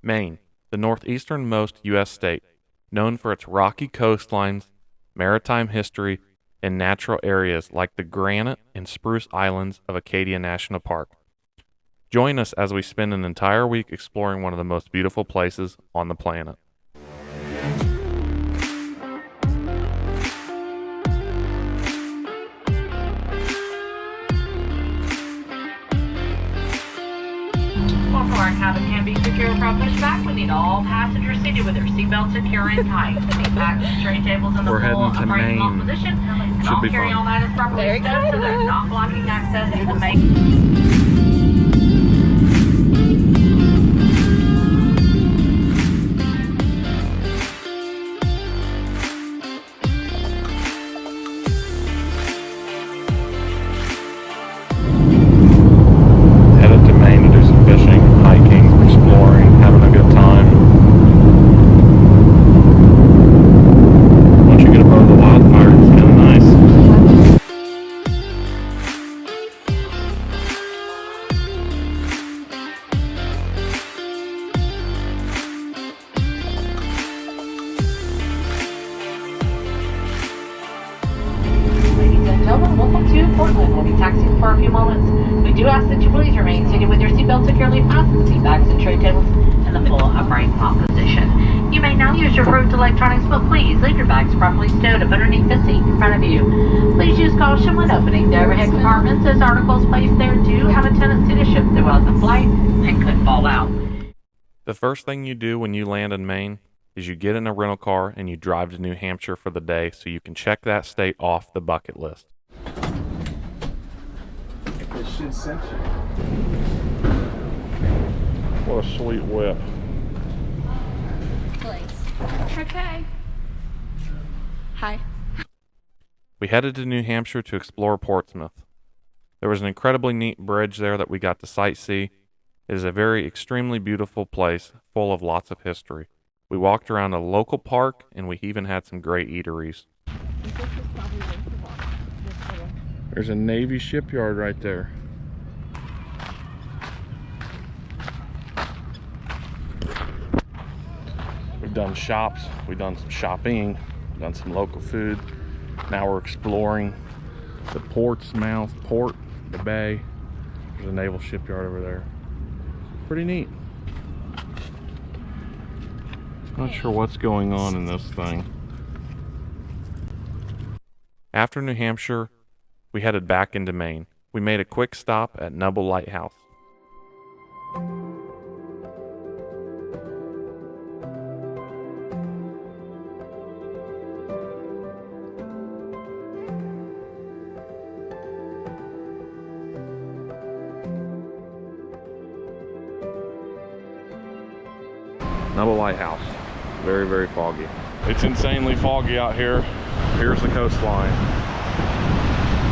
Maine, the northeasternmost U.S. state, known for its rocky coastlines, maritime history, and natural areas like the granite and spruce islands of Acadia National Park. Join us as we spend an entire week exploring one of the most beautiful places on the planet. Before our cabin can be secure from pushback, we need all passengers seated with their seatbelts secure and tight. The seat backs and tray tables in the We're full heading to upright Maine. position, and Should all be carry-on fun. items properly stowed so they're not blocking access to the main. Headed to Maine to do some fishing, hiking, exploring, having a good time. Once you get above the wildfire, it's kind of nice. Ladies and gentlemen, welcome to Portland. We'll be taxiing for a few moments. We do ask that you please remain seated with your seatbelt securely fastened, seat backs and tray tables in the full upright position. You may now use your approved electronics, but please leave your bags properly stowed up underneath the seat in front of you. Please use caution when opening the overhead compartments, as articles placed there do have a tendency to shift throughout the flight and could fall out. The first thing you do when you land in Maine is you get in a rental car and you drive to New Hampshire for the day so you can check that state off the bucket list. It should center. What a sweet whip. Okay. Hi. We headed to New Hampshire to explore Portsmouth. There was an incredibly neat bridge there that we got to sightsee. It is a very extremely beautiful place full of lots of history. We walked around a local park and we even had some great eateries. There's a Navy shipyard right there. We've done shops, we've done some shopping, done some local food. Now we're exploring the Portsmouth port, the bay. There's a naval shipyard over there. Pretty neat. Not sure what's going on in this thing. After New Hampshire, we headed back into Maine. We made a quick stop at Nubble Lighthouse. Nubble Lighthouse. Very, very foggy. It's insanely foggy out here. Here's the coastline.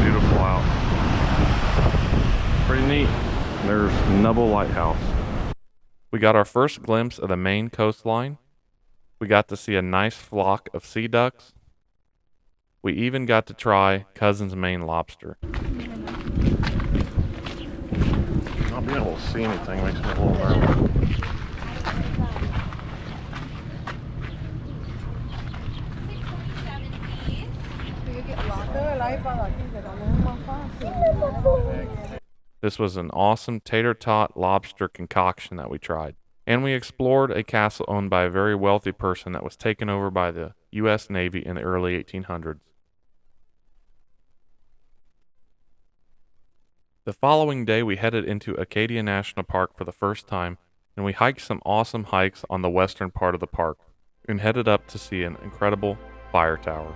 Beautiful out. Pretty neat. There's Nubble Lighthouse. We got our first glimpse of the Maine coastline. We got to see a nice flock of sea ducks. We even got to try Cousin's Maine lobster. Not being able to see anything makes me a little nervous. This was an awesome tater tot lobster concoction that we tried. And we explored a castle owned by a very wealthy person that was taken over by the U.S. Navy in the early 1800s. The following day, we headed into Acadia National Park for the first time, and we hiked some awesome hikes on the western part of the park, and headed up to see an incredible fire tower.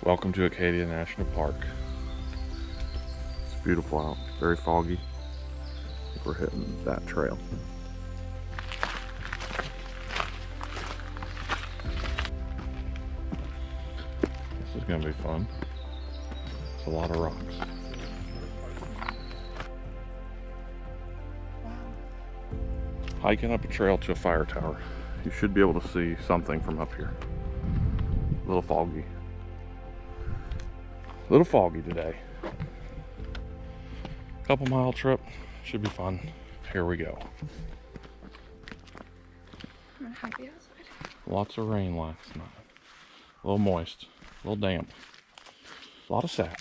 Welcome to Acadia National Park. It's beautiful out, very foggy. I think we're hitting that trail. This is gonna be fun. It's a lot of rocks. Hiking up a trail to a fire tower. You should be able to see something from up here. A little foggy. A little foggy today. Couple mile trip. Should be fun. Here we go. I'm gonna hike the outside. Lots of rain last night. A little moist. A little damp. A lot of sap.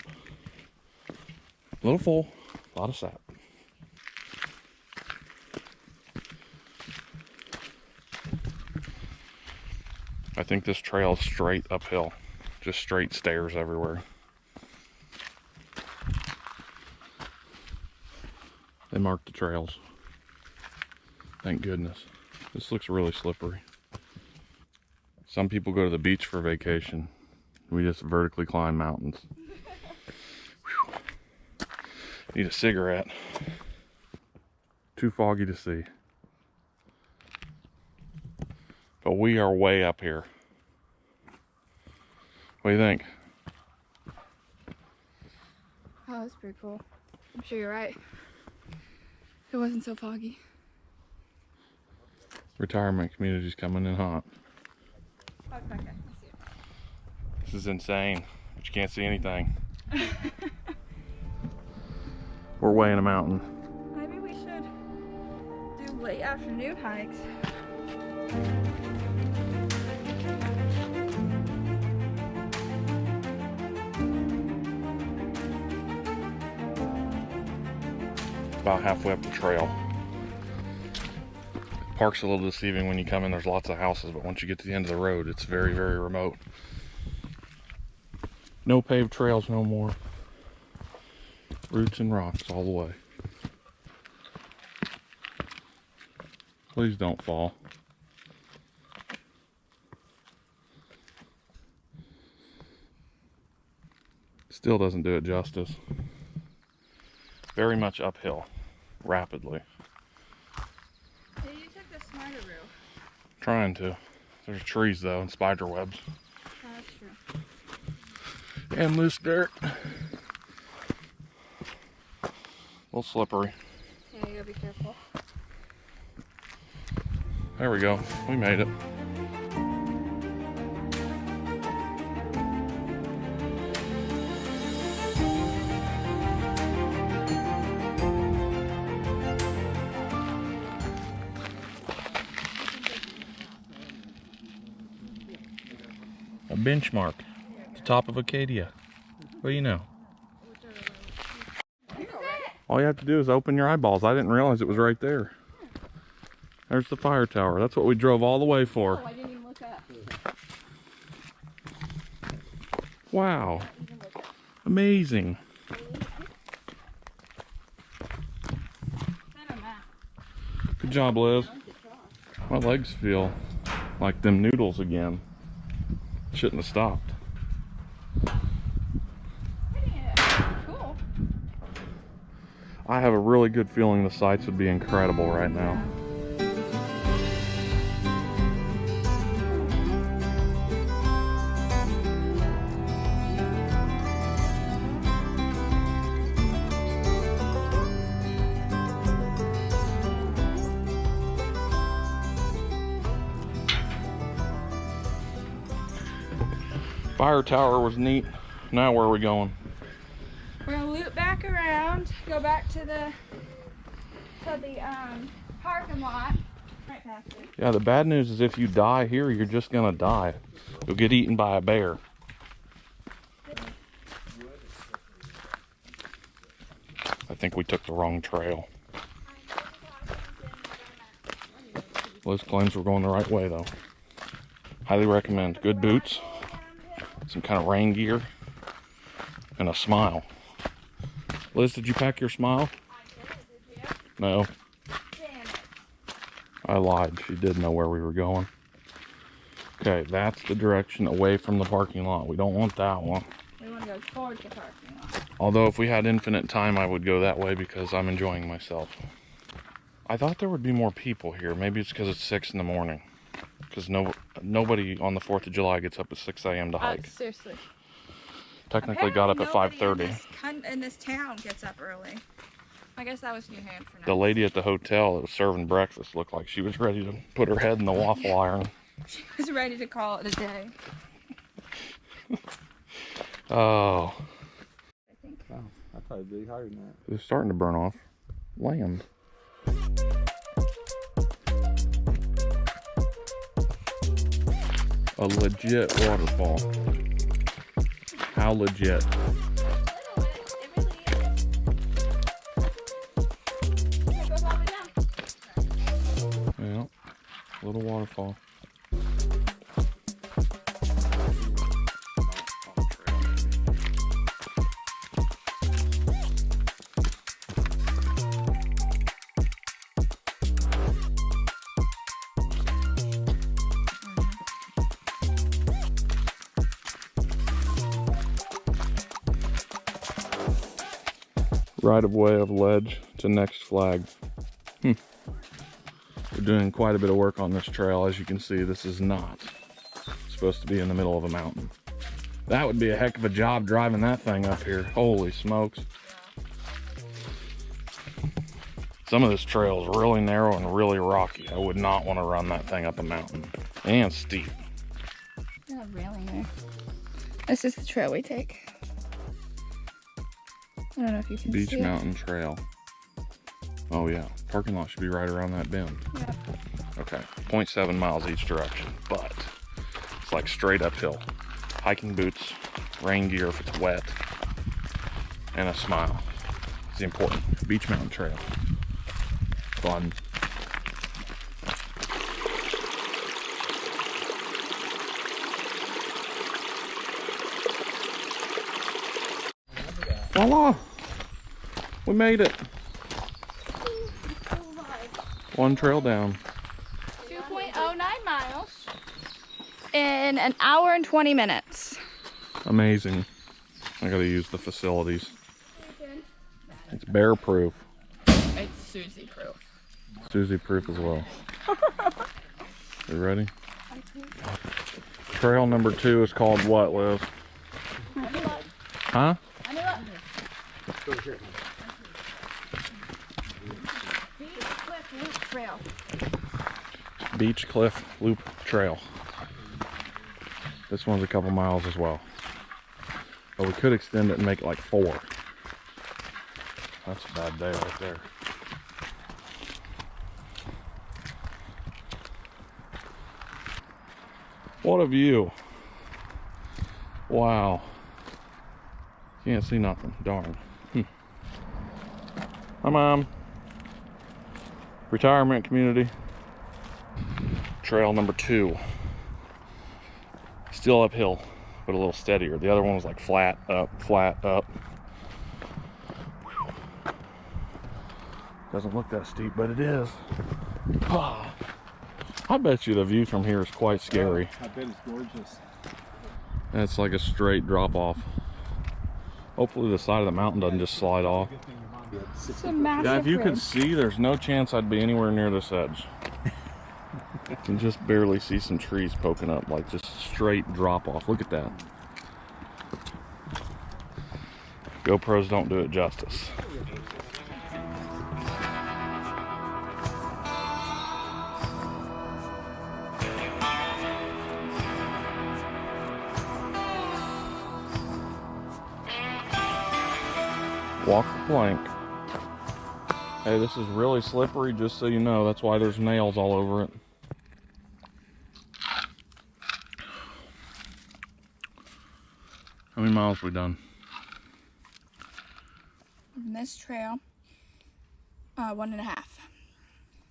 A little full. A lot of sap. I think this trail is straight uphill. Just straight stairs everywhere. They marked the trails. Thank goodness. This looks really slippery. Some people go to the beach for vacation. We just vertically climb mountains. Whew. Need a cigarette. Too foggy to see. But we are way up here. What do you think? Oh, that's pretty cool. I'm sure you're right. It wasn't so foggy. Retirement community's coming in hot. Oh, it's back there. I see it. This is insane, but you can't see anything. We're way in a mountain. Maybe we should do late afternoon hikes. About halfway up the trail. Park's a little deceiving when you come in. There's lots of houses, but once you get to the end of the road, it's very, very remote. No paved trails no more. Roots and rocks all the way. Please don't fall. Still doesn't do it justice. Very much uphill, rapidly. Hey, you took the smarter route. Trying to. There's trees though and spider webs. Oh, that's true. And loose dirt. A little slippery. Yeah, you gotta be careful. There we go. We made it. A benchmark. The top of Acadia. What do you know? All you have to do is open your eyeballs. I didn't realize it was right there. There's the fire tower. That's what we drove all the way for. Oh, I didn't even look up. Wow. Amazing. Good job, Liz. My legs feel like them noodles again. Shouldn't have stopped. Cool. I have a really good feeling the sights would be incredible right now. Fire tower was neat. Now where are we going? We're gonna loop back around, go back to the parking lot. Right past it. Yeah, the bad news is if you die here, you're just gonna die. You'll get eaten by a bear. I think we took the wrong trail. Liz claims we're going the right way though. Highly recommend. Good boots, some kind of rain gear, and a smile. Liz, did you pack your smile? No. I lied. She did know where we were going. Okay, that's the direction away from the parking lot. We don't want that one. We want to go towards the parking lot. Although if we had infinite time, I would go that way because I'm enjoying myself. I thought there would be more people here. Maybe it's because it's 6 in the morning. Because nobody on the 4th of July gets up at 6 a.m. to hike. Seriously. Technically got up at 5:30. In this town gets up early. I guess that was New Hampshire. The lady at the hotel that was serving breakfast looked like she was ready to put her head in the waffle iron. She was ready to call it a day. Oh. I think. Wow, that's probably be higher than that. They're starting to burn off land. A legit waterfall. How legit? Yeah, little waterfall. Right of way of ledge to next flag. We're doing quite a bit of work on this trail. As you can see, this is not supposed to be in the middle of a mountain. That would be a heck of a job driving that thing up here. Holy smokes. Some of this trail is really narrow and really rocky. I would not want to run that thing up a mountain. And steep. Not railing there. This is the trail we take. I don't know if you can Beach see Mountain Trail. Oh yeah, parking lot should be right around that bend. Yeah. Okay, 0.7 miles each direction, but it's like straight uphill. Hiking boots, rain gear if it's wet, and a smile. It's important. Beach Mountain Trail. Fun. Voila! We made it. One trail down. 2.09 miles in an hour and 20 minutes. Amazing. I gotta use the facilities. It's bear proof. It's Susie proof. Susie proof as well. You ready? Trail number 2 is called what, Liz? Huh? Trail. Beach Cliff Loop Trail. This one's a couple miles as well. But we could extend it and make it like 4. That's a bad day right there. What a view. Wow. Can't see nothing. Darn. Hi, Mom. Retirement community. Trail number 2. Still uphill, but a little steadier. The other one was like flat up, flat up. Whew. Doesn't look that steep, but it is. I bet you the view from here is quite scary. I bet it's gorgeous. That's like a straight drop off. Hopefully the side of the mountain doesn't just slide off. It's a massive Yeah, if you could ridge. see, there's no chance I'd be anywhere near this edge. You can just barely see some trees poking up, like just straight drop off. Look at that. GoPros don't do it justice. Walk the plank. Hey, this is really slippery, just so you know. That's why there's nails all over it. How many miles we done? On this trail, 1.5.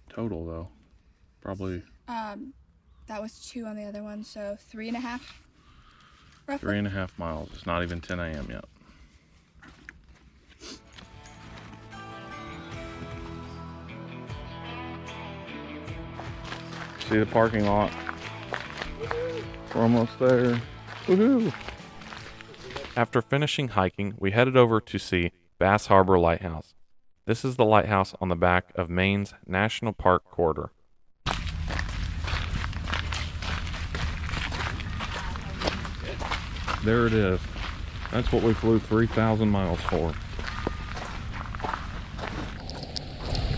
Total, though. Probably That was 2 on the other one, so 3.5. Roughly. 3.5 miles. It's not even 10 a.m. yet. See the parking lot. We're almost there. Woohoo! After finishing hiking, we headed over to see Bass Harbor Lighthouse. This is the lighthouse on the back of Maine's National Park corridor. There it is. That's what we flew 3,000 miles for.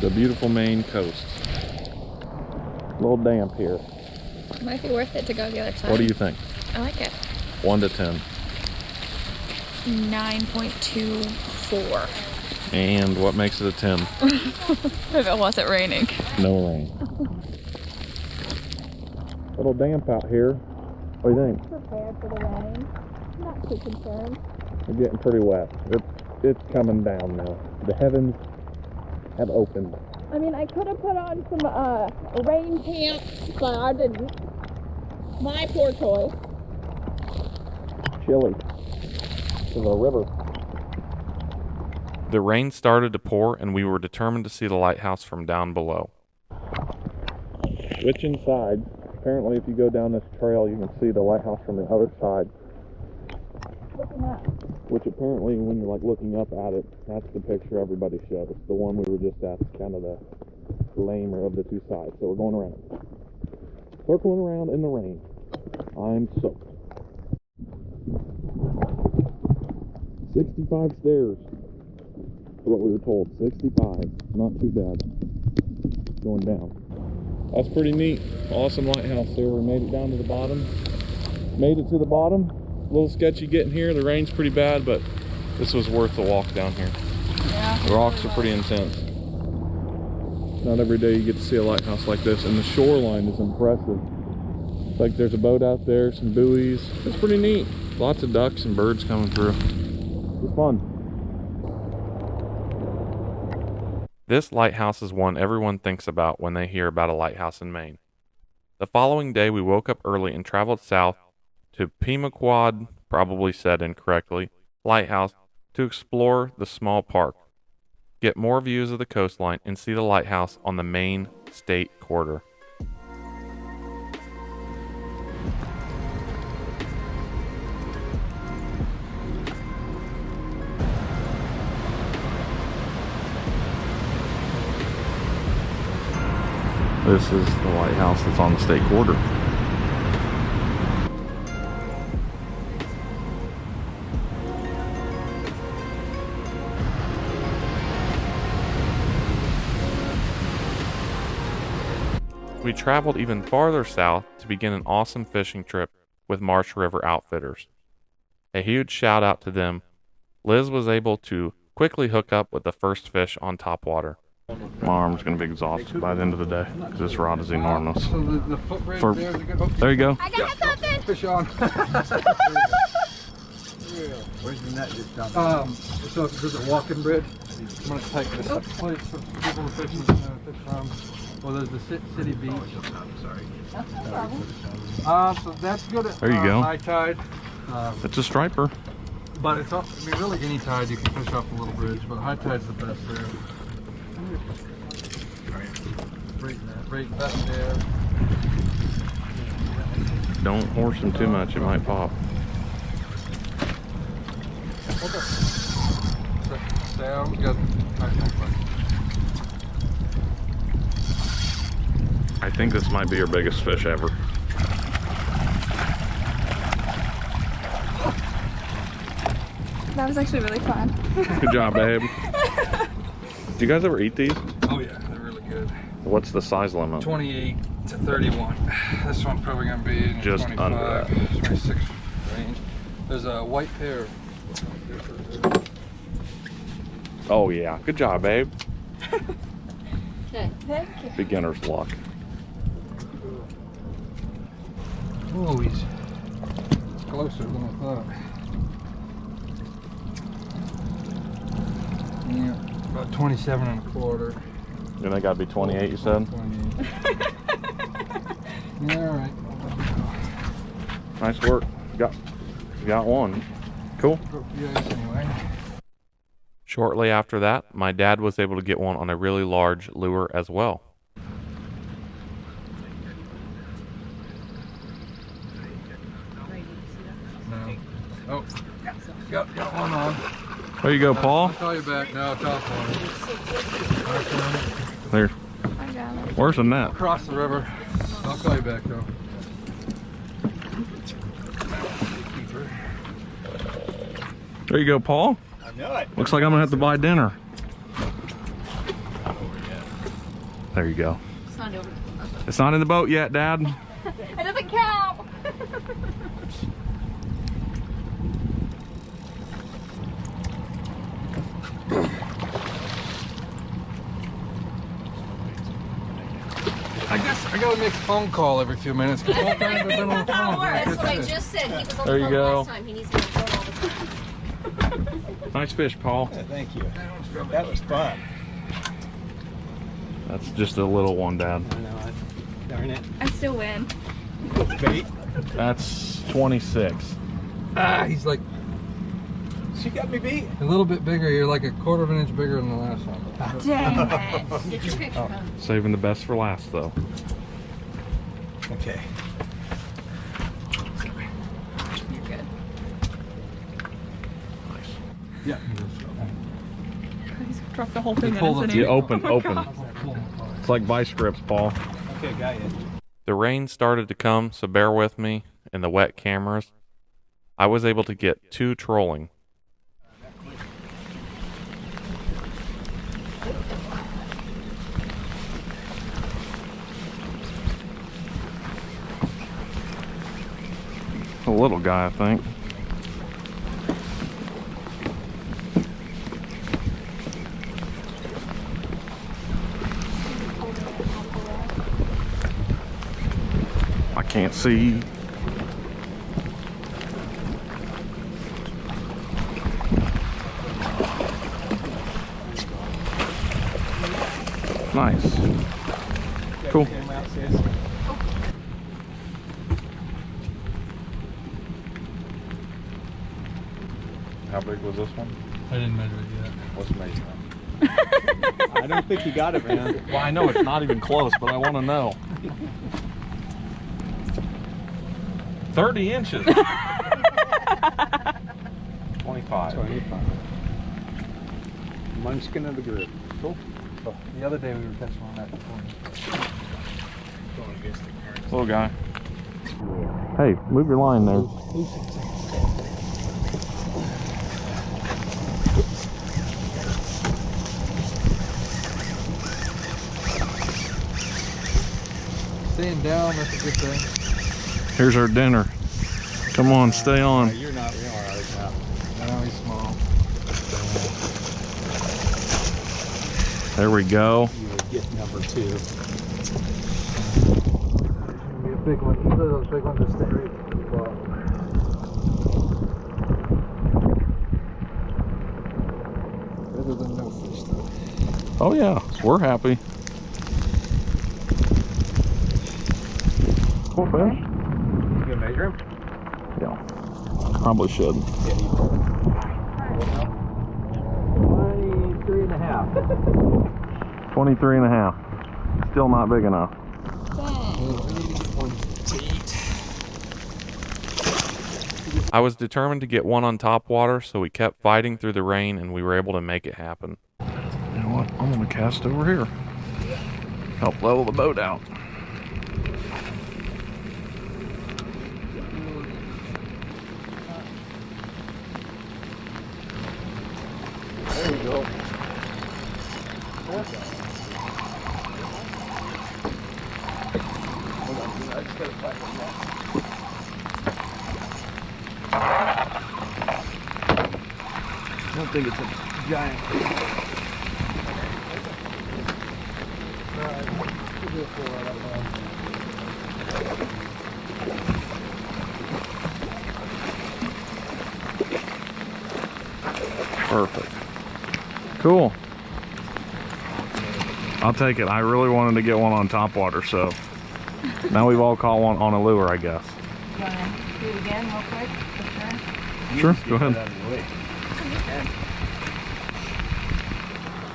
The beautiful Maine coast. A little damp here. Might be worth it to go the other side. What do you think? I like it. 1 to 10. 9.25. 4. And what makes it a 10? If it wasn't raining. No rain. Little damp out here. What do you think? Prepared for the rain. Not too concerned. We're getting pretty wet. It's coming down now. The heavens have opened. I mean, I could have put on some rain pants, but I didn't. My poor choice. Chilly. To the river. The rain started to pour, and we were determined to see the lighthouse from down below. Switching sides. Apparently, if you go down this trail, you can see the lighthouse from the other side. Looking up. Which apparently, when you're like looking up at it, that's the picture everybody showed us. The one we were just at, kind of the lamer of the two sides. So we're going around. Circling around in the rain. I'm soaked. 65 stairs. That's what we were told. 65. Not too bad. Going down. That's pretty neat. Awesome lighthouse there. We made it down to the bottom. Made it to the bottom. A little sketchy getting here. The rain's pretty bad, but this was worth the walk down here. Yeah. The rocks are pretty intense. Not every day you get to see a lighthouse like this, and the shoreline is impressive. It's like there's a boat out there, some buoys. It's pretty neat. Lots of ducks and birds coming through. It's fun. This lighthouse is one everyone thinks about when they hear about a lighthouse in Maine. The following day, we woke up early and traveled south to Pequawd, probably said incorrectly, lighthouse to explore the small park, get more views of the coastline, and see the lighthouse on the Maine state corridor. This is the lighthouse that's on the state corridor. We traveled even farther south to begin an awesome fishing trip with Marsh River Outfitters. A huge shout out to them. Liz was able to quickly hook up with the first fish on topwater. My arm's going to be exhausted by the end of the day because this rod is enormous. So the footbridge there's a good There you go. I got something! fish on. Where's the net just done? So there's a walking bridge. I'm going to take this place for people to fish from. Well, there's the city beach. Sorry. That's no problem. So that's good at There you go. high tide. It's a striper. But it's off, I mean, really any tide you can fish off a little bridge, but high tide's the best there. Right back there. Don't horse him too much, it might pop. Sounds good. I think this might be your biggest fish ever. That was actually really fun. Good job, babe. Do you guys ever eat these? Oh yeah, they're really good. What's the size limit? 28 to 31. This one's probably going to be in Just 25, under that. 26 range. There's a white pair. Oh yeah, good job, babe. Thank you. Beginner's luck. Oh, he's closer than I thought. Yeah, about 27 and a quarter. And they gotta be 28, you said? 28. Yeah, all right. Nice work. You got one. Cool. Broke the ice anyway. Shortly after that, my dad was able to get one on a really large lure as well. No. Oh, got one on. There you go, I'll Paul. call you back. No, top one. There. I got it. Where's the net? Across the river. I'll call you back though. There you go, Paul. I know it. Looks like I'm gonna have to buy dinner. There you go. It's not over. It's not in the boat yet, Dad. It doesn't count. I guess I gotta make a phone call every few minutes. Cause all times I've been on the phone. That's what I just said. He was on There the you phone go. last time. He needs to be on the phone all the time. Nice fish, Paul. Yeah, thank you. That was fun. That's just a little one, Dad. I know. Darn it. I still win. Bait. That's 26. Ah, he's like She got me beat. a little bit bigger. You're like a quarter of an inch bigger than the last one. Dang it. Get your picture, huh? Saving the best for last, though. Okay. You're good. Nice. Yeah. He's dropped the whole thing in, pull isn't the- he? Yeah, open, Oh my open. gosh. It's like vice grips, Paul. Okay, got you. The rain started to come, so bear with me and the wet cameras. I was able to get 2 trolling. A little guy, I think. I can't see. Nice. Cool. Came out, sis. How big was this one? I didn't measure it yet. What's amazing? I don't think you got it, man. Well, I know it's not even close, but I want to know. 30 inches. 25. 25. Munchkin of the group. Cool. Oh, the other day we were catching on that before. Little guy. Hey, move your line there. Staying down, that's a good thing. Here's our dinner. Come on, stay on. You're not. We are right now. Now he's small. There we go. You would get number 2. Be a big one. Either of those big ones that stay right at the bottom. Better than no fish, though. Oh yeah, we're happy. Cool fish. You gonna measure him? Yeah, probably should. Yeah, you pull him. 23 and a half. 23 and a half. Still not big enough. I was determined to get one on top water, so we kept fighting through the rain and we were able to make it happen. You know what? I'm gonna cast over here. Help level the boat out. There we go. Hold on, I just gotta find one more. I don't think it's a giant. Perfect. Cool. I'll take it. I really wanted to get one on top water, so now we've all caught one on a lure, I guess. You want to do it again real quick? For Sure, go ahead.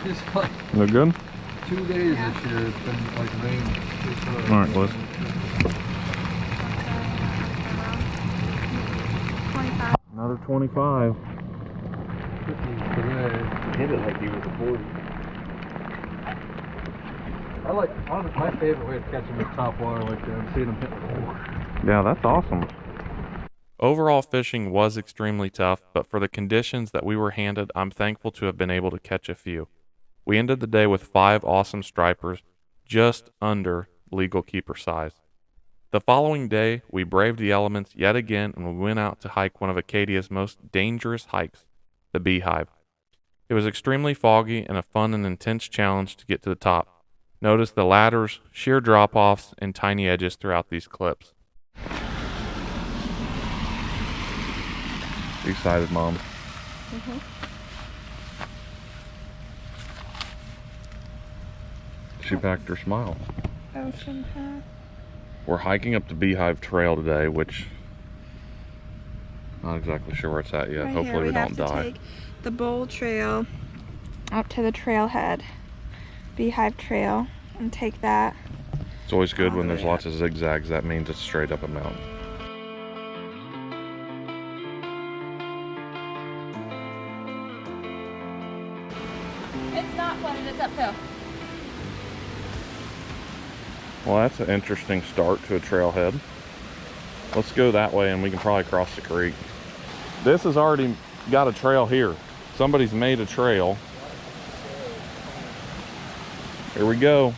Just like Look good? 2 days this year, it's been like rain. All right, Liz. 25. Another 25. Today. Hit it like you was a 40. I like, honestly, my favorite way of catching with top water like that, and seeing them hit the water. Yeah, that's awesome. Overall, fishing was extremely tough, but for the conditions that we were handed, I'm thankful to have been able to catch a few. We ended the day with 5 awesome stripers, just under legal keeper size. The following day, we braved the elements yet again and we went out to hike one of Acadia's most dangerous hikes, the Beehive. It was extremely foggy and a fun and intense challenge to get to the top. Notice the ladders, sheer drop-offs, and tiny edges throughout these clips. Excited, Mom? She packed her smile. Ocean path. We're hiking up the Beehive Trail today, which not exactly sure where it's at yet. Right Hopefully here, we don't have to die. take the Bowl Trail up to the trailhead, Beehive Trail, and take that. It's always good all when the there's way lots of zigzags. That means it's straight up a mountain. It's not flooded, it's uphill. Well, that's an interesting start to a trailhead. Let's go that way and we can probably cross the creek. This has already got a trail here. Somebody's made a trail. Here we go.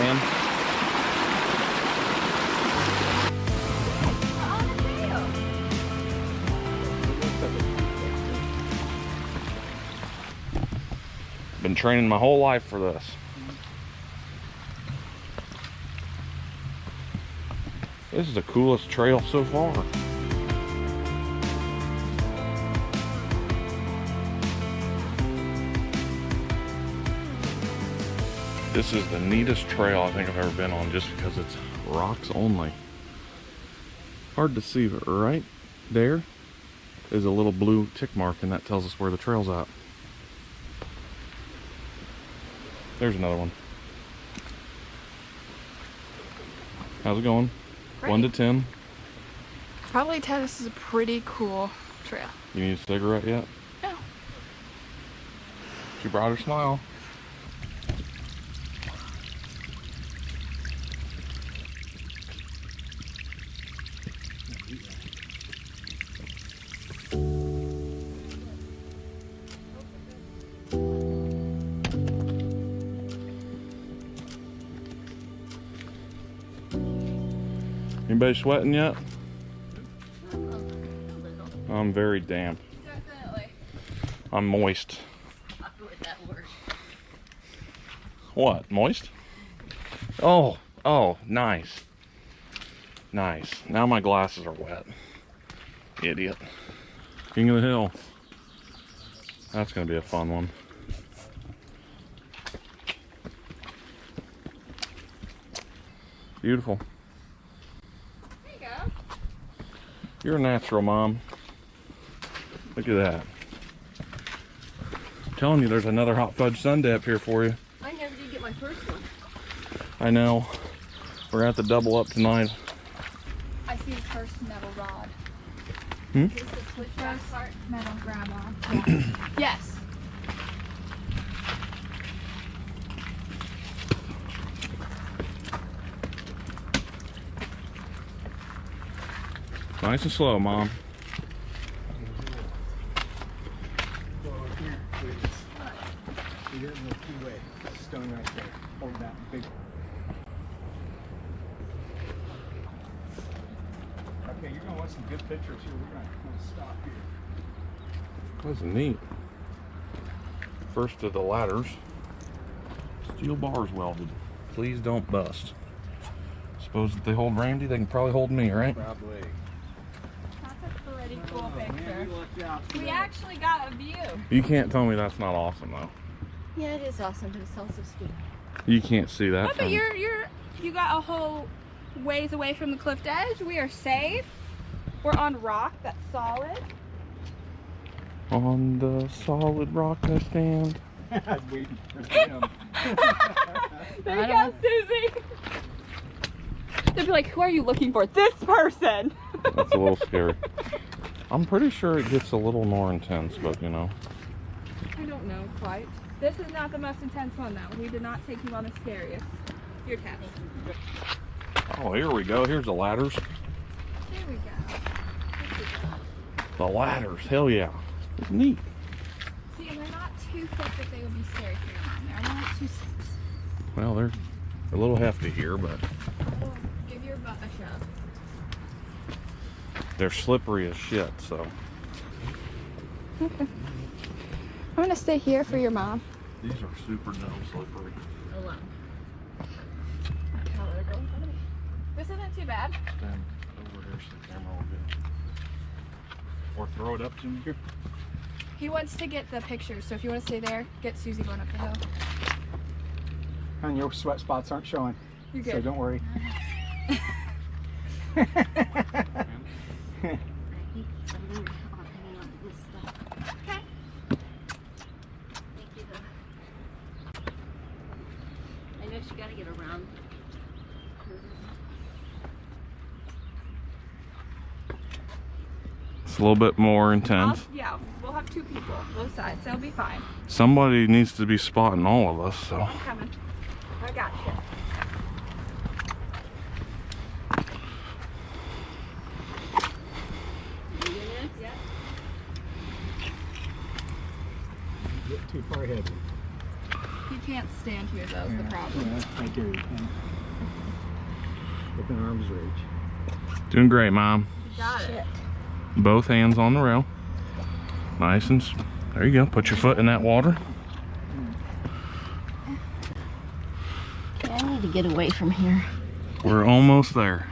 And been training my whole life for this. This is the coolest trail so far. This is the neatest trail I think I've ever been on, just because it's rocks only. Hard to see, but right there is a little blue tick mark, and that tells us where the trail's at. There's another one. How's it going? Great. 1 to 10. Probably 10. This is a pretty cool trail. You need a cigarette yet? No. She brought her smile. Anybody sweating yet? I'm very damp. Definitely. I'm moist. I'll go with that word. What? Moist? Oh, nice. Nice. Now my glasses are wet. Idiot. King of the Hill. That's gonna be a fun one. Beautiful. There you go. You're a natural, Mom. Look at that. I'm telling you, there's another hot fudge sundae up here for you. I never did get my first one. I know. We're gonna have to double up tonight. I see the first metal rod. Hmm? This is the first metal grab on. Yes. Nice and slow, Mom. You're in the two-way stone right there. Hold that big. Okay, you're gonna want some good pictures here. We're gonna stop here. That's neat. First of the ladders. Steel bars welded. Please don't bust. Suppose if they hold Randy, they can probably hold me, right? Probably. That's a pretty cool Man, picture. you lucked out. We actually got a view. You can't tell me that's not awesome, though. Yeah, it is awesome, but it's also scary. You can't see that. Oh, but from- you got a whole ways away from the cliff edge. We are safe. We're on rock that's solid. On the solid rock I stand. I was waiting for him. There you go, Susie. They'd be like, who are you looking for? This person. That's a little scary. I'm pretty sure it gets a little more intense, but you know. I don't know quite. This is not the most intense one though. We did not take you on the scariest. Your test. Oh, here we go. Here's the ladders. Here we go. The ladders. Hell yeah. It's neat. See, and they're not too thick that they would be scary for your mom. They're not too thick. Well, they're a little hefty here, but They're slippery as shit, so. I'm gonna stay here for your mom. These are super dumb slippery. This isn't too bad. Stand over here so the camera will get. Or throw it up to me here. He wants to get the pictures, so if you want to stay there, get Susie going up the hill. And your sweat spots aren't showing, You're good. so don't worry. Okay. I know she gotta get around. It's a little bit more intense. Yeah, we'll have 2 people, both sides. That'll be fine. Somebody needs to be spotting all of us, so. I'm coming. I got you. Yeah. Get too far ahead. He can't stand here, though, is the problem. Yeah, I hear you. Ken. Within arm's reach. Doing great, Mom. You got it. Both hands on the rail. Nice and, there you go. Put your foot in that water. Okay, I need to get away from here. We're almost there.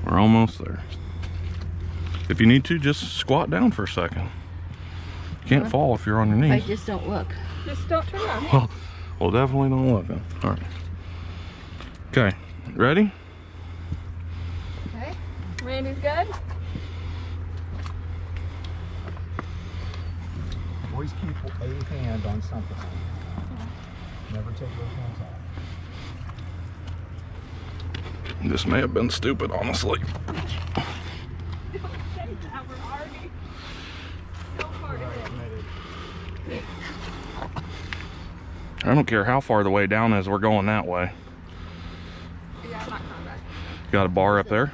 We're almost there. If you need to, just squat down for a second. You can't fall if you're on your I knees. just don't look. Just don't turn around. Well, definitely don't look then. All right. Okay, ready? Okay. Randy's good? Always keep a hand on something. Never take those hands off. This may have been stupid, honestly. I don't care how far the way down is, we're going that way. Yeah, I'm not coming back. Got a bar up there. When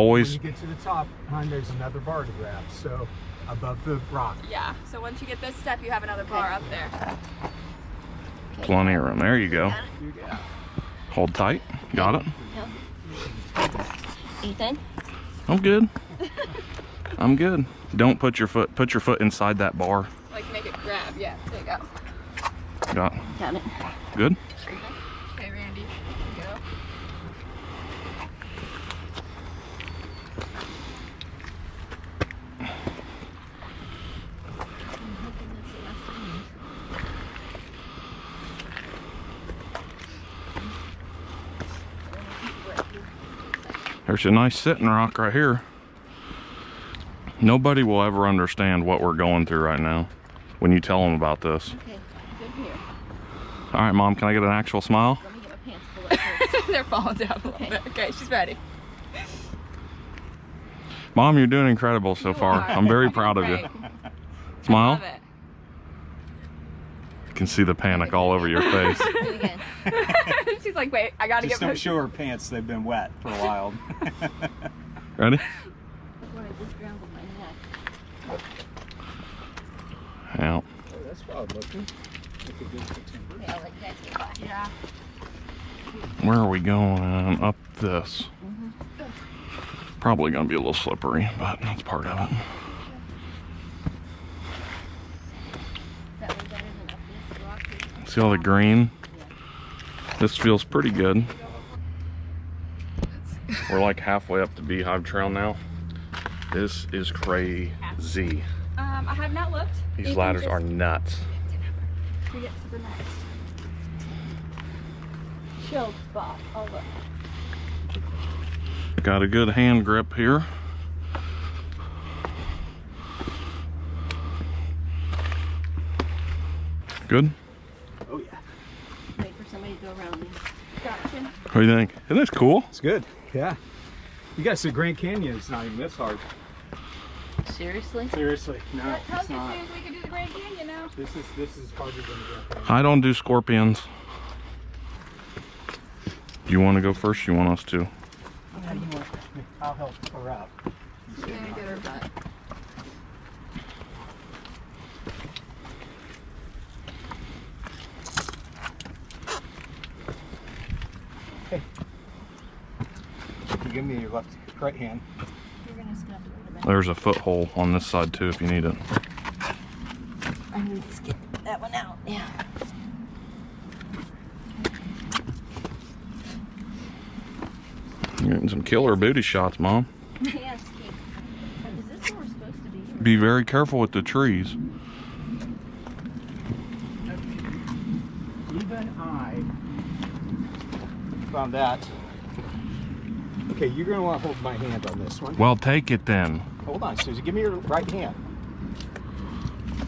Always. you get to the top, hon, there's another bar to grab. So above the rock. Yeah, so once you get this step, you have another bar up there. Plenty of room. There you go. You got it. Hold tight. Got it. Ethan? I'm good. I'm good. Don't put your foot inside that bar. Like make it grab. Yeah, there you go. Got Got it. good. Okay, Randy. Here you go. There's a nice sitting rock right here. Nobody will ever understand what we're going through right now when you tell them about this. Okay, good here. All right, Mom, can I get an actual smile? Let me get my pants pulled up first. They're falling down a little bit. Okay, she's ready. Mom, you're doing incredible so far. I'm very proud of you. Great. Smile. Love it. You can see the panic all over your face. Do it again. She's like, wait, I gotta Just get my don't show her pants. They've been wet for a while. Ready? What I just drowned with my neck. Yeah. Oh, that's wild looking. Look at this September. Okay, I'll let you guys get by. Yeah. Where are we going? Up this. Probably gonna be a little slippery, but that's part of it. Is that way better than up this rock? See all the green? This feels pretty good. We're like halfway up the Beehive Trail now. This is crazy. I have not looked. These Ethan ladders just- are nuts. We get to the next chill spot. Oh look. Got a good hand grip here. Good? Oh yeah. Wait for somebody to go around me. Gotcha. What do you think? Isn't this cool? It's good. Yeah. You guys see Grand Canyon is not even this hard. Seriously? Seriously. No, That tells it's you not. as soon as we can do the Grand Canyon now. This is harder than the Grand Canyon. I don't do scorpions. Do you want to go first? You want us to? How do you want? I'll help her out. She's gonna get her butt. You give me your right hand. There's a foothole on this side too if you need it. I need to get that one out. Yeah. You're getting some killer booty shots, Mom. Yeah, is this where we're supposed to be? Be very careful with the trees. Even I found that. Okay, you're going to want to hold my hand on this one. Well, take it then. Hold on, Susie. Give me your right hand.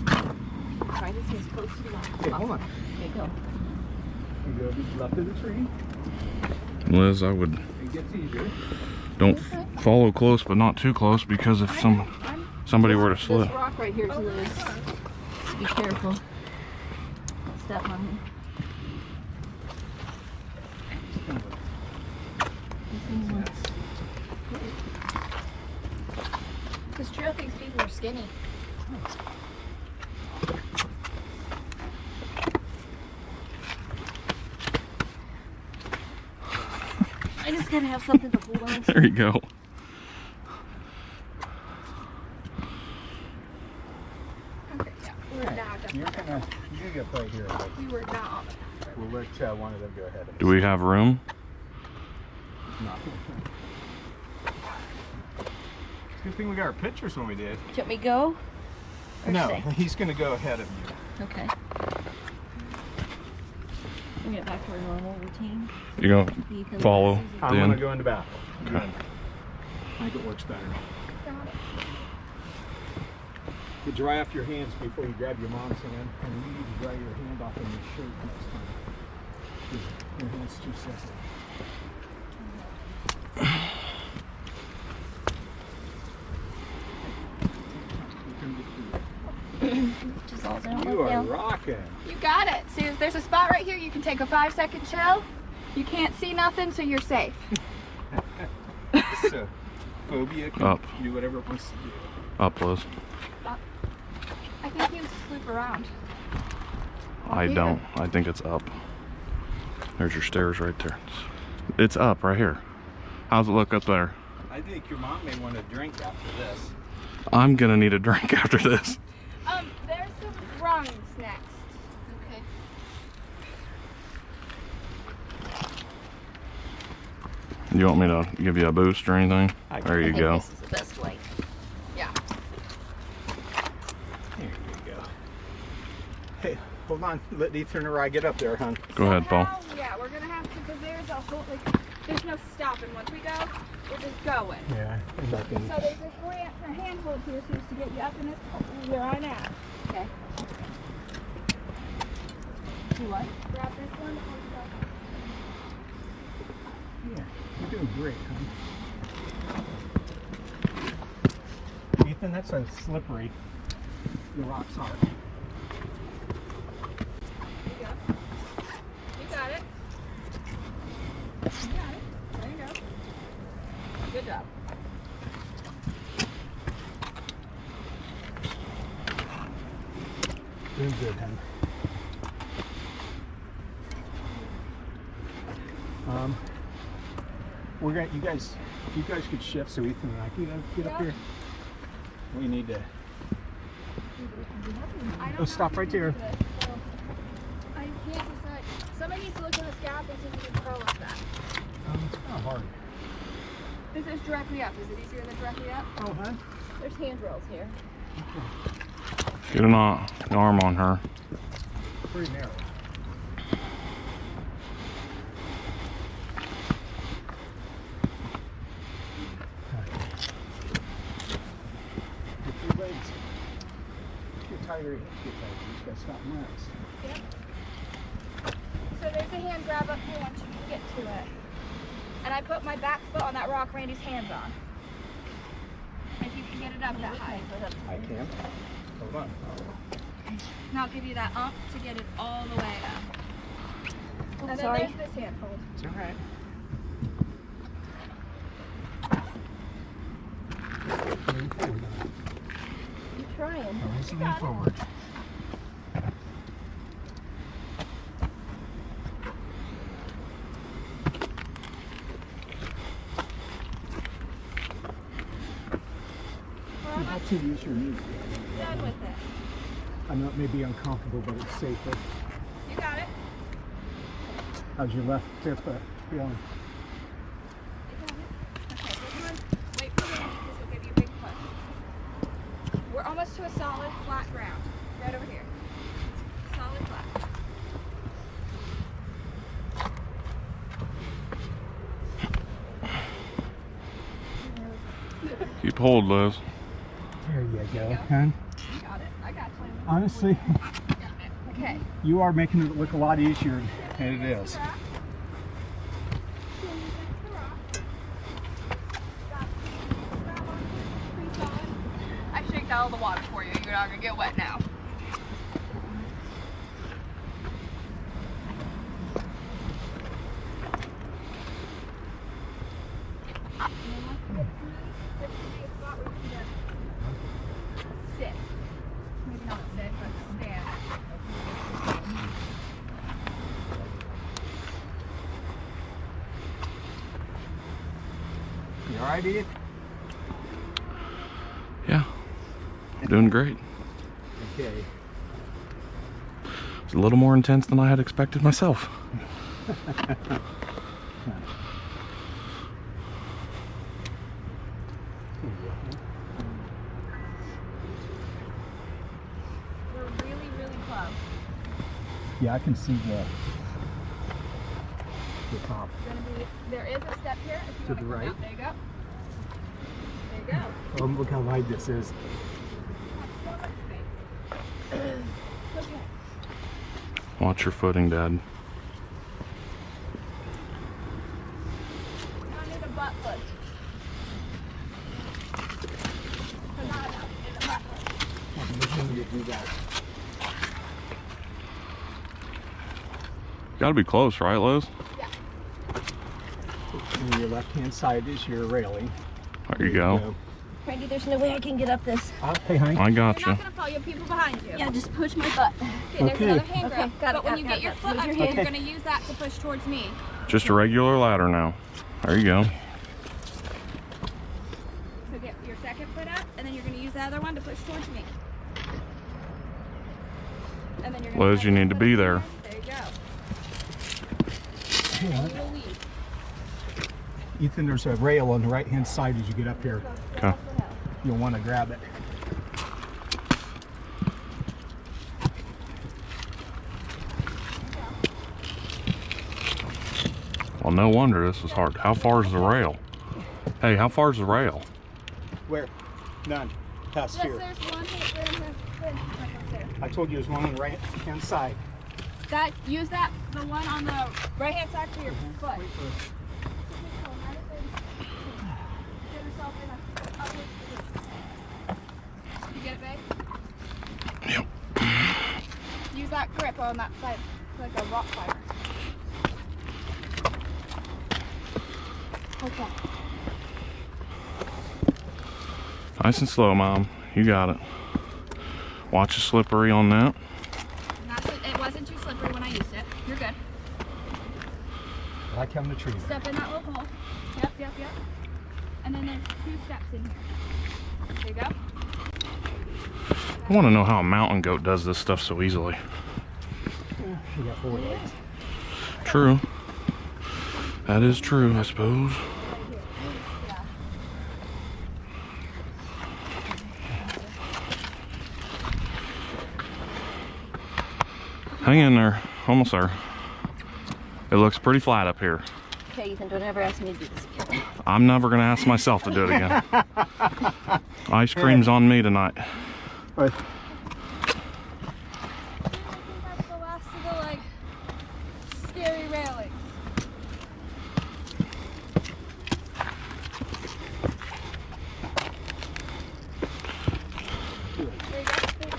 Try this as close to the line. Okay, hold on. There you go. You go left of the tree. Liz, I would It gets easier. don't follow close, but not too close, because if somebody were to slip. This rock right here is Liz. Be careful. Step on me. This trail thinks people are skinny. I just gotta have something to hold on to. There you go. Okay, yeah, we're down. You're gonna get right here. But We were down. we'll let one of them go ahead of us. Do we have room? No. Good thing we got our pictures when we did. Do you want me to go? Or No, stay? he's gonna go ahead of you. Okay. We'll get back to our normal routine. You gonna You can follow let Susie I'm the gonna end? go in the back. Okay. I think it works better. You dry off your hands before you grab your mom's hand, and you need to dry your hand off in your shirt next time. 'Cause your hand's too sensitive. Just all down. You are rocking. You got it. See, there's a spot right here. You can take a 5-second chill. You can't see nothing, so you're safe. So, phobia can Up. do whatever it wants to do. Up, Liz. I think you loop around. I here. don't. I think it's up. There's your stairs right there. It's up right here. How's it look up there? I think your mom may want a drink after this. I'm gonna need a drink after this. There's some rungs next. Okay. You want me to give you a boost or anything? There I you think go. this is the best way. Yeah. There you go. Hey, hold on. Let Ethan or I get up there, hon. Go ahead, Paul. Somehow, yeah, we're gonna have to, because there's a whole, there's no stopping. Once we go, we're just going. Yeah. Nothing. So there's a handhold here, so just to get you up in it where I'm at. Okay. Do what? Grab this one. Yeah, you're doing great, hon. Ethan, that's a slippery. The rocks are. You got it. You got it. There you go. Good job. Doing good, hon. We're gonna. You guys could shift so Ethan and I can get up here. We need to. I don't Oh, stop right there. I can't decide. Somebody needs to look in the scalp and see if you can throw us that. It's kind of hard. This is directly up. Is it easier than directly up? Oh, huh? There's handrails here. Get an arm on her. Pretty narrow. Get your legs. Get tighter. Get tighter. You just gotta stop and rest. So there's a hand grab up here once you can get to it. And I put my back foot on that rock Randy's hands on. If you can get it up that high. I can. Hold on. And I'll give you that ump to get it all the way up. And then sorry. there's this handhold. It's all right. Keep trying. Always lean forward. How to use your knee. Done with it. I know it may be uncomfortable, but it's safer. You got it. How's your left hip feeling? Okay, this one, wait for me. This will give you a big push. We're almost to a solid flat ground. Right over here. Solid flat. Keep hold, Liz. There you go, hon. You got it. I got you. Honestly, Okay. you are making it look a lot easier than it is. I shaked out all the water for you. You're not gonna get wet now. Sit. Maybe not sit, but stand. You alright, Edith? Yeah, I'm doing great. Okay. It's a little more intense than I had expected myself. We're really, really close. Yeah, I can see the top. There is a step here. If you To want the come right? out. There you go. There you go. Look how wide this is. So much space. Look at Watch your footing, Dad. You don't need a butt push. So not enough. It's a butt push. You do that. Gotta be close, right, Liz? And your left-hand side is your railing. There you go. Randy, there's no way I can get up this. Hey, honey. I got You're you. not going to fall. You have people behind you. Yeah, just push my butt. Okay, there's Okay. another hand grip. Okay, got it, but when got you it, get got your it. foot Move up your here, hand. you're going to use that to push towards me. Just a regular ladder now. There you go. So get your second foot up, and then you're going to use the other one to push towards me. And then you're going Liz, you need to be there. There you go. Hey, hon. You will lead. Ethan, there's a rail on the right-hand side as you get up here. Okay. You'll want to grab it. Well, no wonder this is hard. How far is the rail? Hey, how far is the rail? Where? None. Past Yes, here. there's one right there. I told you there's one on the right-hand side. That, use that, the one on the right-hand side for your foot. You get it, babe? Yep. Use that grip on that side, like a rock climber. Okay. Nice and slow, Mom. You got it. Watch the slippery on that. It wasn't too slippery when I used it. You're good. I like having the tree. Step in that little hole. Yep, yep, yep. And then there's 2 steps in here. There you go. I want to know how a mountain goat does this stuff so easily. You got 4 legs. True. That is true, I suppose. Hang in there. Almost there. It looks pretty flat up here. Okay, Ethan, don't ever ask me to do this again. I'm never going to ask myself to do it again. Ice cream's on me tonight. Right. That's the last of the, like, scary railings. There you go. There you go.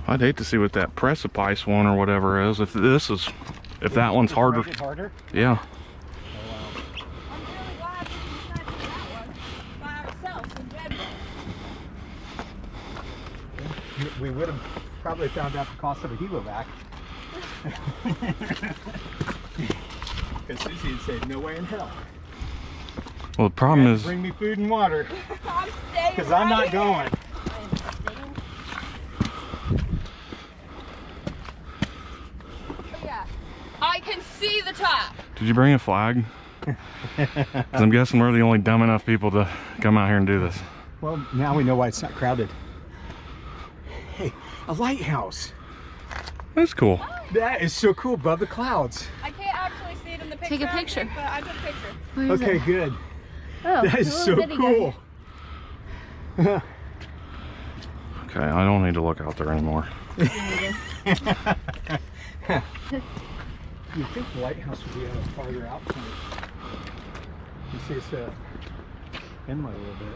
I'd hate to see what that precipice one or whatever is. If that one's harder. Make it harder? Yeah. I'm really glad we decided to do that one by ourselves in general. We would have probably found out the cost of a helovac. Because Susie would say, no way in hell. Well, the problem is, Bring me food and water. I I'm staying. Because I'm not going. Yeah. I can see the top. Did you bring a flag? 'Cause I'm guessing we're the only dumb enough people to come out here and do this. Well, now we know why it's not crowded. Hey, a lighthouse. That's cool. That is so cool above the clouds. I can't actually see it in the picture. Take a picture. But I took a picture. Where is Okay, it? good. Oh, That is a so little bitty guy. cool. Okay, I don't need to look out there anymore. You'd think the lighthouse would be farther out from it. You see it's inlet a little bit.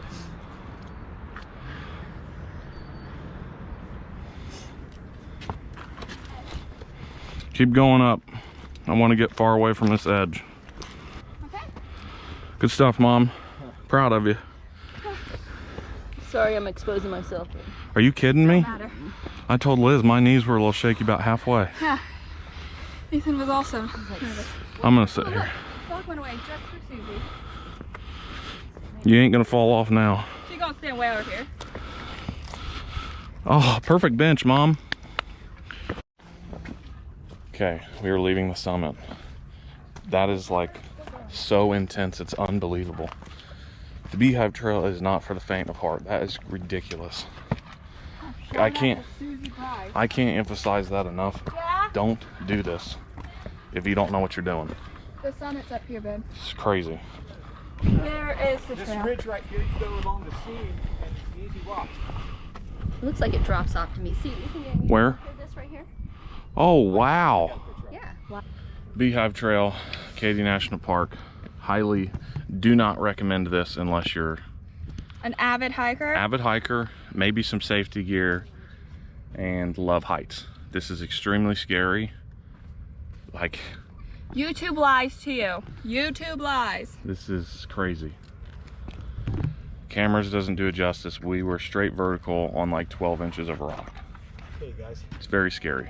Keep going up. I want to get far away from this edge. Okay. Good stuff, Mom. Proud of you. Sorry, I'm exposing myself. Are you kidding me? Matter. I told Liz my knees were a little shaky about halfway. Yeah. Ethan was also nervous. I'm gonna sit here. Dog went away just for Susie. You ain't gonna fall off now. She's gonna stand way over here. Oh, perfect bench, Mom. Okay, we are leaving the summit. That is like so intense, it's unbelievable. The Beehive Trail is not for the faint of heart. That is ridiculous. I can't emphasize that enough. Yeah. Don't do this if you don't know what you're doing. The summit's up here, babe. It's crazy. There is the This trail. ridge right here, you go along the sea and it's an easy walk. It looks like it drops off to me. See, you can get me. Where? Is this right here? Oh, wow. Yeah. Wow. Beehive Trail, Acadia National Park. Highly do not recommend this unless you're An avid hiker. avid hiker, maybe some safety gear, and love heights. This is extremely scary. Like, YouTube lies to you. YouTube lies. this is crazy. Cameras doesn't do it justice. We were straight vertical on like 12 inches of rock. Hey guys. It's very scary.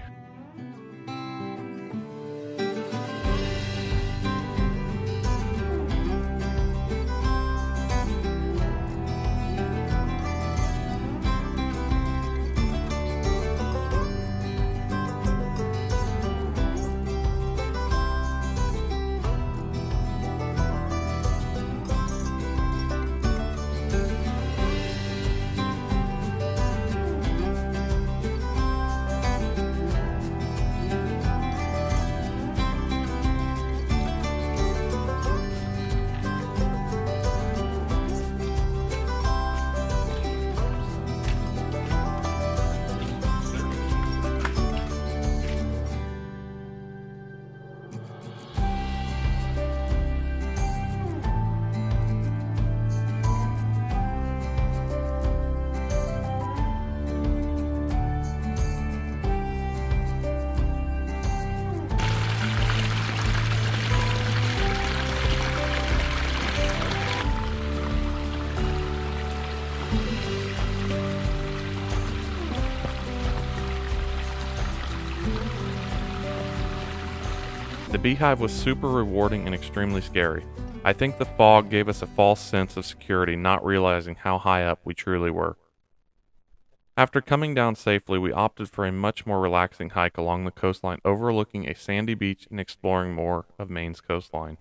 The Beehive was super rewarding and extremely scary. I think the fog gave us a false sense of security, not realizing how high up we truly were. After coming down safely, we opted for a much more relaxing hike along the coastline, overlooking a sandy beach and exploring more of Maine's coastline.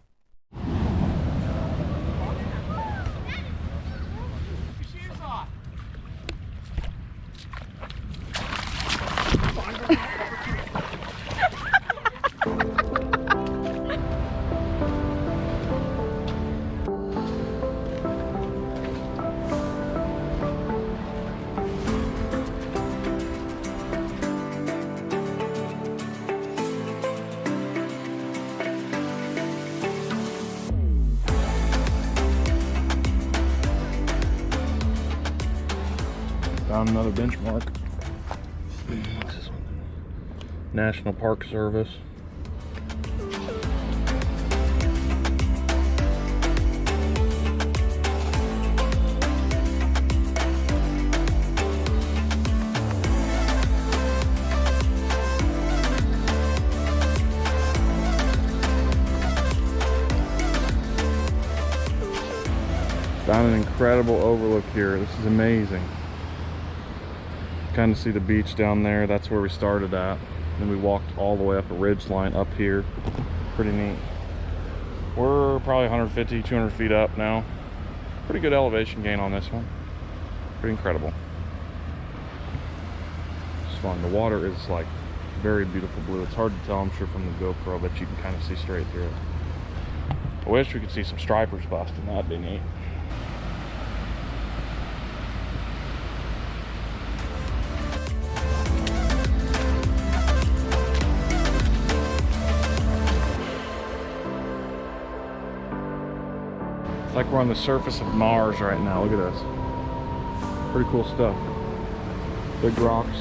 Found another benchmark. What's this one? National Park Service. Found an incredible overlook here. This is amazing. Kind of see the beach down there. That's where we started at. Then we walked all the way up a ridge line up here. Pretty neat. We're probably 150, 200 feet up now. Pretty good elevation gain on this one. Pretty incredible. It's fun. The water is like very beautiful blue. It's hard to tell, I'm sure, from the GoPro, but you can kind of see straight through it. I wish we could see some stripers busting. That'd be neat. It's like we're on the surface of Mars right now. Look at this. Pretty cool stuff. Big rocks.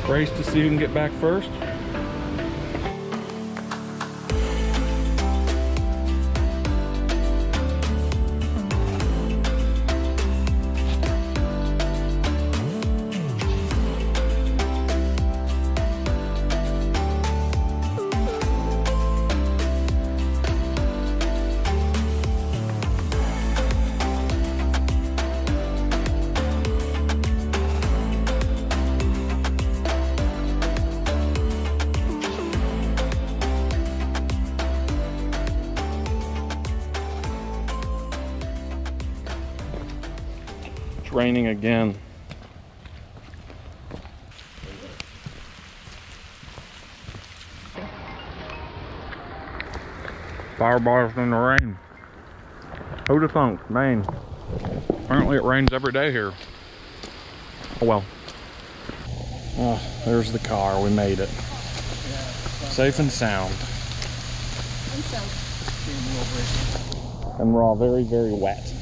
Race to see who can get back first. It's raining again. Fireballs in the rain. Who'd have thunk? Maine. Apparently it rains every day here. Oh well. Oh, there's the car. We made it. Safe and sound. And we're all very, very wet.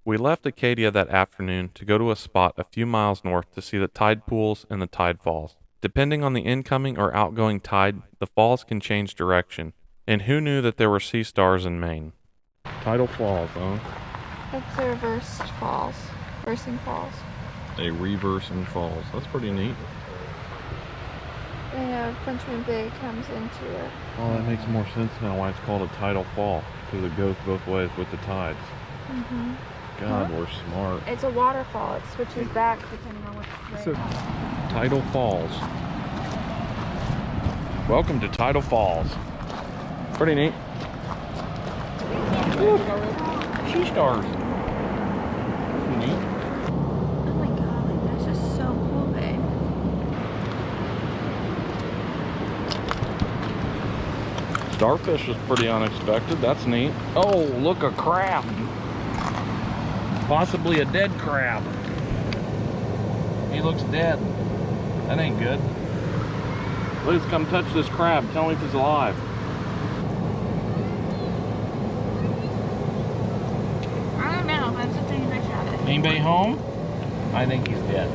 We left Acadia that afternoon to go to a spot a few miles north to see the tide pools and the tide falls. Depending on the incoming or outgoing tide, the falls can change direction. And who knew that there were sea stars in Maine? Tidal falls, huh? It's a reversed falls. Reversing falls. A reversing falls. That's pretty neat. And a Frenchman Bay comes into it. Oh, that makes more sense now why it's called a tidal fall. Because it goes both ways with the tides. Mm-hmm. God, we're smart. It's a waterfall. It switches back depending on which way. Tidal Falls. Welcome to Tidal Falls. Pretty neat. Ooh, sea stars. Pretty neat. Oh my god, like that's just so cool, babe. Starfish is pretty unexpected. That's neat. Oh, look, a crab. Possibly a dead crab. He looks dead. That ain't good. Please come touch this crab. Tell me if he's alive. I don't know. That's the thing I shot it. Anybody home? I think he's dead.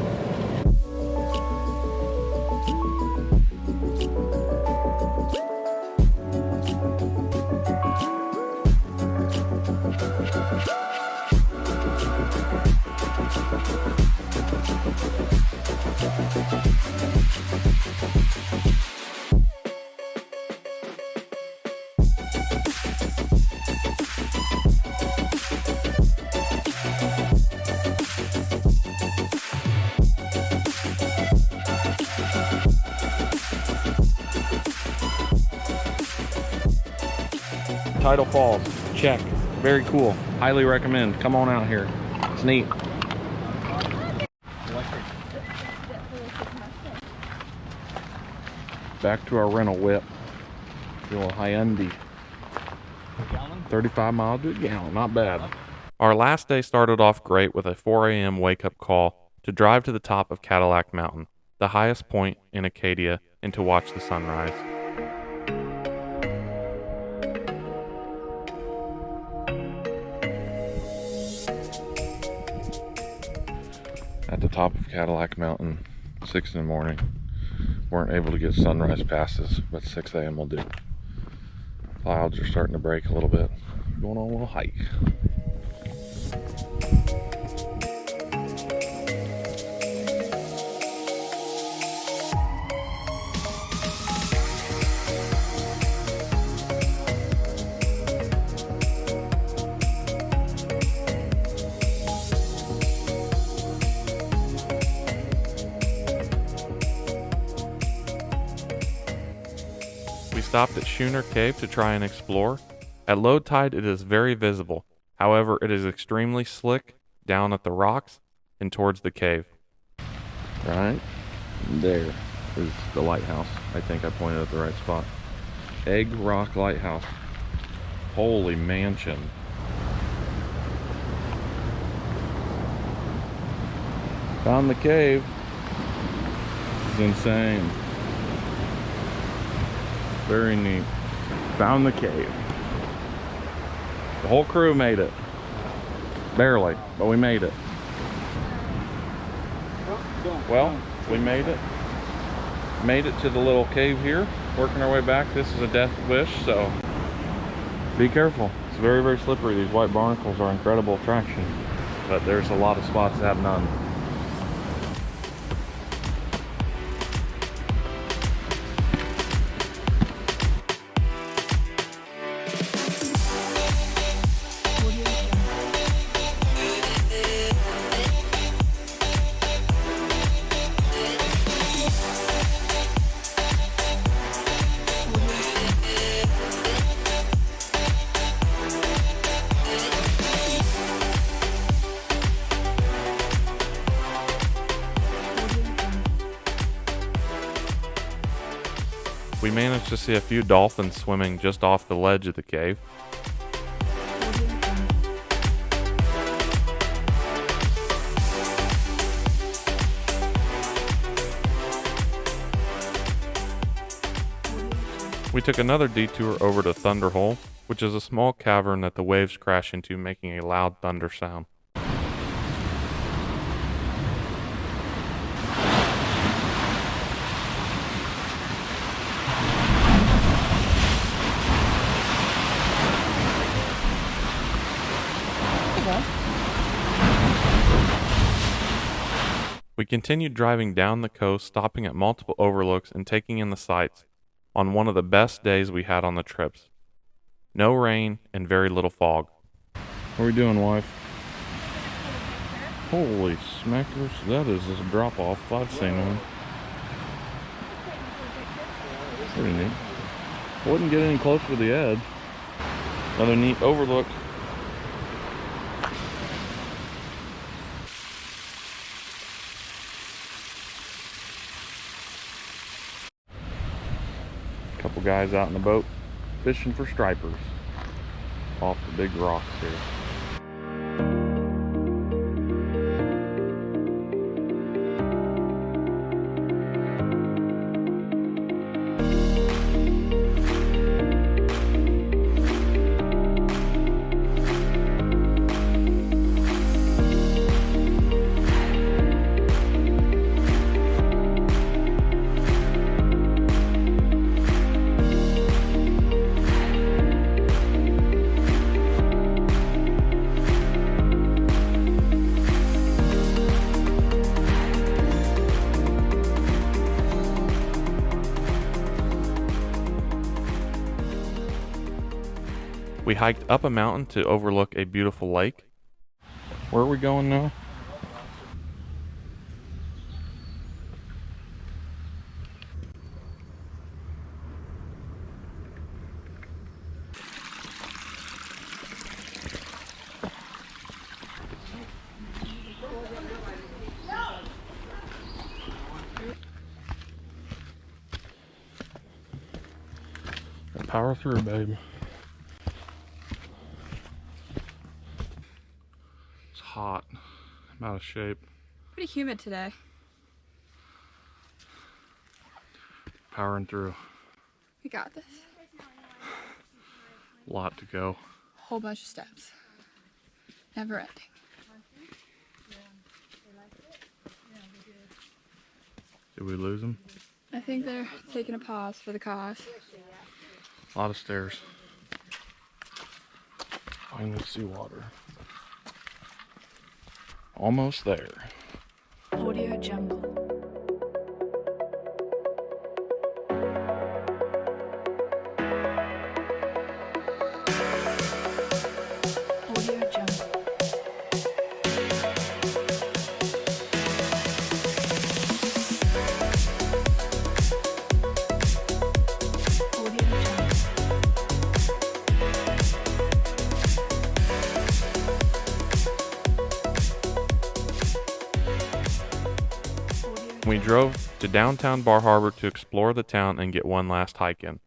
Tidal Falls, check. Very cool. Highly recommend. Come on out here. It's neat. Back to our rental whip. The little Hyundai. 35 miles to a gallon. Not bad. Our last day started off great with a 4 a.m. wake-up call to drive to the top of Cadillac Mountain, the highest point in Acadia, and to watch the sunrise. At the top of Cadillac Mountain, 6 in the morning. Weren't able to get sunrise passes, but 6 a.m. will do. Clouds are starting to break a little bit. Going on a little hike. stopped at Schooner Cave to try and explore. At low tide it is very visible, however it is extremely slick down at the rocks and towards the cave. Right there is the lighthouse. I think I pointed at the right spot. Egg Rock Lighthouse. Holy mansion. Found the cave. This is insane. Very neat. Found the cave. The whole crew made it. Barely, but we made it. Well, we made it. Made it to the little cave here. Working our way back. This is a death wish, so be careful. It's very, very slippery. These white barnacles are incredible attraction, but there's a lot of spots that have none. We managed to see a few dolphins swimming just off the ledge of the cave. We took another detour over to Thunder Hole, which is a small cavern that the waves crash into, making a loud thunder sound. We continued driving down the coast, stopping at multiple overlooks and taking in the sights on one of the best days we had on the trips. No rain and very little fog. What are we doing, wife? Holy smackers, that is a drop off. I've seen one. Pretty neat. Wouldn't get any closer to the edge. Another neat overlook. Couple guys out in the boat fishing for stripers off the big rocks here. We hiked up a mountain to overlook a beautiful lake. Where are we going now? Power through, babe. Hot. I'm out of shape. Pretty humid today. Powering through. We got this. Lot to go. Whole bunch of steps. Never ending. Did we lose them? I think they're taking a pause for the cause. A lot of stairs. Finally see water. Almost there. Audio Jungle. Audio Jungle. Audio Jungle. We drove to downtown Bar Harbor to explore the town and get one last hike in.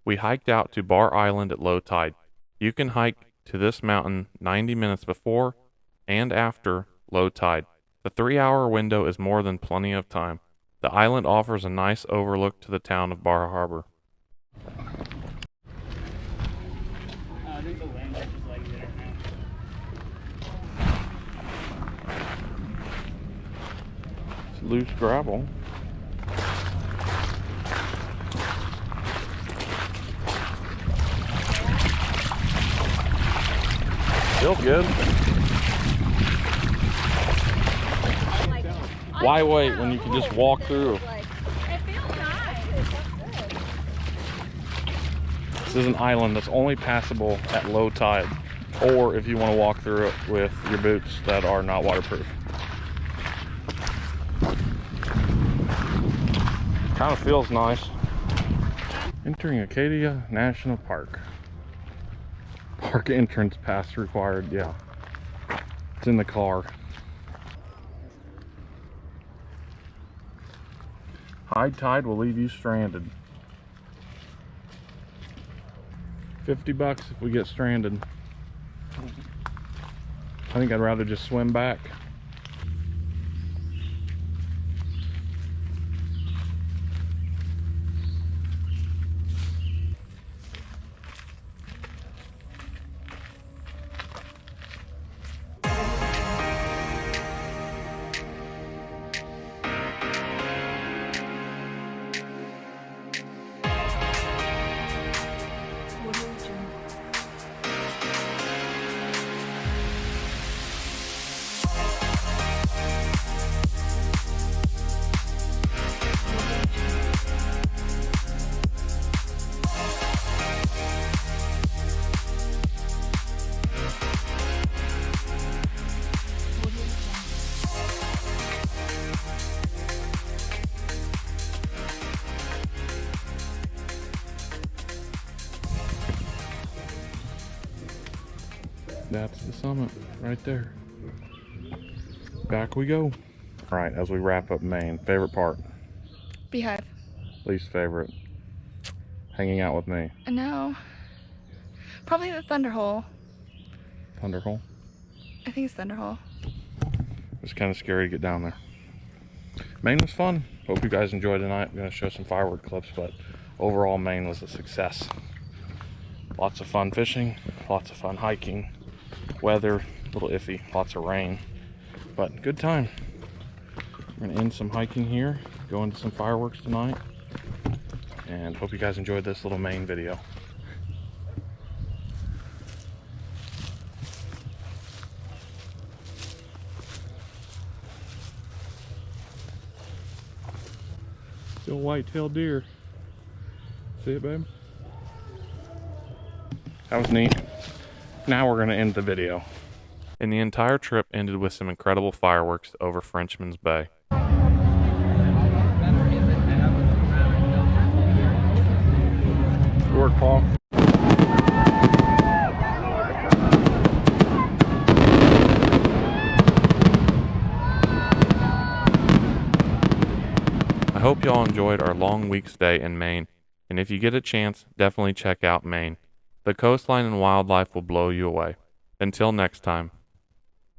We hiked out to Bar Island at low tide. You can hike to this mountain 90 minutes before and after low tide. The 3-hour window is more than plenty of time. The island offers a nice overlook to the town of Bar Harbor. I think the land is like there now. It's loose gravel. Feels good. Why wait when you can just walk through? It feels nice. This is an island that's only passable at low tide, or if you want to walk through it with your boots that are not waterproof. Kind of feels nice. Entering Acadia National Park. Park entrance pass required, yeah. It's in the car. High tide will leave you stranded. $50 if we get stranded. I think I'd rather just swim back. Audio Jungle. Audio Jungle. That's the summit right there. Back we go. All right, as we wrap up Maine, favorite part, Beehive. least favorite, hanging out with me, No. Probably the Thunderhole. Thunderhole. I think it's Thunderhole. It's kind of scary to get down there. Maine was fun. Hope you guys enjoyed tonight. I'm going to show some firework clips, but overall Maine was a success. Lots of fun fishing, lots of fun hiking. Weather, a little iffy, lots of rain, but good time. We're going to end some hiking here, go into some fireworks tonight, and hope you guys enjoyed this little Maine video. Still white-tailed deer. See it, babe? That was neat. Now we're going to end the video. And the entire trip ended with some incredible fireworks over Frenchman's Bay. Good work, Paul. I hope y'all enjoyed our long week stay in Maine, and if you get a chance, definitely check out Maine. The coastline and wildlife will blow you away. Until next time.